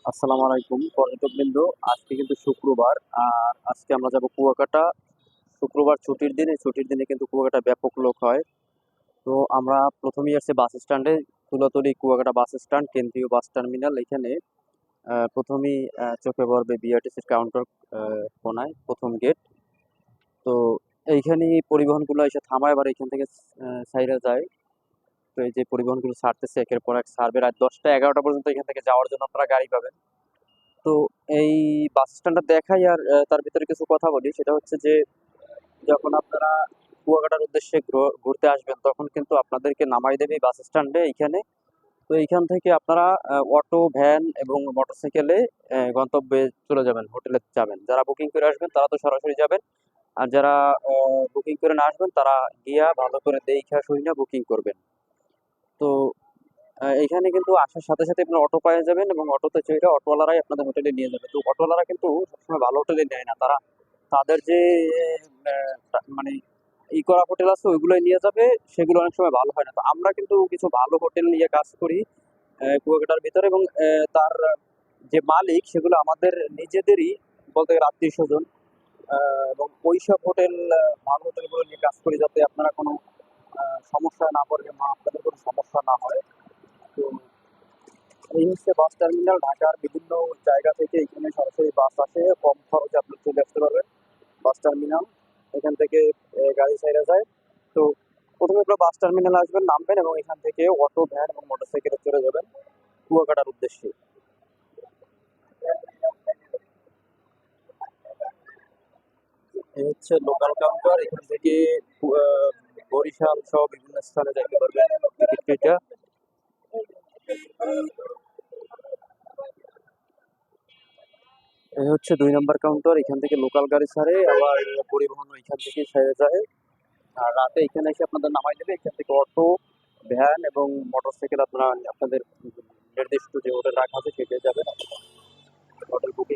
আসসালামু আলাইকুম পর্যটকবৃন্দ। আজকে কিন্তু শুক্রবার, আর আজকে আমরা যাব কুয়াকাটা। শুক্রবার ছুটির দিন, এই ছুটির দিনে কিন্তু কুয়াকাটা ব্যাপক লোক হয়। তো আমরা প্রথমেই আসছি বাস স্ট্যান্ডে, তুলাতলি কুয়াকাটা বাস স্ট্যান্ড, কেন্দ্রীয় বাস টার্মিনাল। এখানে প্রথমেই চোখে পড়বে বিআরটিসির কাউন্টার, কোনায় প্রথম গেট। তো এইখানে পরিবহনগুলো এসে থামায়, এবার এখান থেকে সাইরা যায়। তো এই যে পরিবহনগুলো ছাড়তেছে একের পর এক ছাড়বে, রাত 10টা 11টা পর্যন্ত এখান থেকে যাওয়ার জন্য আপনারা গাড়ি পাবেন। তো এই বাস স্ট্যান্ডটা দেখাই, আর তার ভিতরে কিছু কথা বলি। সেটা হচ্ছে যে যখন আপনারা কুয়াকাটার উদ্দেশ্যে ঘুরতে আসবেন, তখন কিন্তু আপনাদেরকে নামাই দেবে এই বাস স্ট্যান্ডে এইখানে। তো এইখান থেকে আপনারা অটো, ভ্যান এবং মোটরসাইকেলে গন্তব্যে চলে যাবেন, হোটেলে যাবেন। যারা বুকিং করে আসবেন তারা তো সরাসরি যাবেন, আর যারা বুকিং করে না আসবেন তারা গিয়া ভালো করে দেইখা শুইনা বুকিং করবেন। তো এখানে কিন্তু আসার সাথে সাথে আপনার অটো পেয়ে যাবেন, এবং অটোতে চড়ে অটোওয়ালারাই আপনাদের হোটেলে নিয়ে যাবে। তো অটোওয়ালারা কিন্তু সবসময় ভালো হোটেলে নেয় না, তারা তাদের যে মানে করা হোটেল আছে ওইগুলোই নিয়ে যাবে, সেগুলো অনেক সময় ভালো হয় না। তো আমরা কিন্তু কিছু ভালো হোটেল নিয়ে কাজ করি কুয়াকাটার ভিতরে, এবং তার যে মালিক সেগুলো আমাদের নিজেদেরই বলতে গেলে আত্মীয় স্বজন। এবং ওইসব হোটেল, ভালো হোটেলগুলো নিয়ে কাজ করি, যাতে আপনারা কোনো সমস্যায় না পড়ে বা আপনাদের কোনো সমস্যা না হয়। তো এই হচ্ছে বাস টার্মিনাল। ঢাকার বিভিন্ন জায়গা থেকে এখানে সরাসরি বাস আসে, কম খরচে আপনি চলে আসতে পারবেন বাস টার্মিনাল। এখান থেকে গাড়ি ছাইরা যায়। তো প্রথমে আপনারা বাস টার্মিনাল আসবেন, নামবেন, এবং এখান থেকে অটো, ভ্যান এবং মোটরসাইকেলে চলে যাবেন কুয়াকাটার উদ্দেশ্যে। এই হচ্ছে লোকাল কাউন্টার। এখান থেকে বরিশাল সহ বিভিন্ন স্থানে যাইতে পারবেন টিকিট কেটে। এই হচ্ছে 2 নম্বর কাউন্টার। এখান থেকে লোকাল গাড়ি ছাড়ে, আবার পরিবহন এখান থেকে ছেড়ে যায়। আর রাতে এখানে এসে আপনাদের নামাই দেবে। এখান থেকে অটো, ভ্যান এবং মোটরসাইকেল আপনারা আপনাদের নির্দিষ্ট যে হোটেল রাখা আছে সেটাই যাবেন, হোটেল বুকিং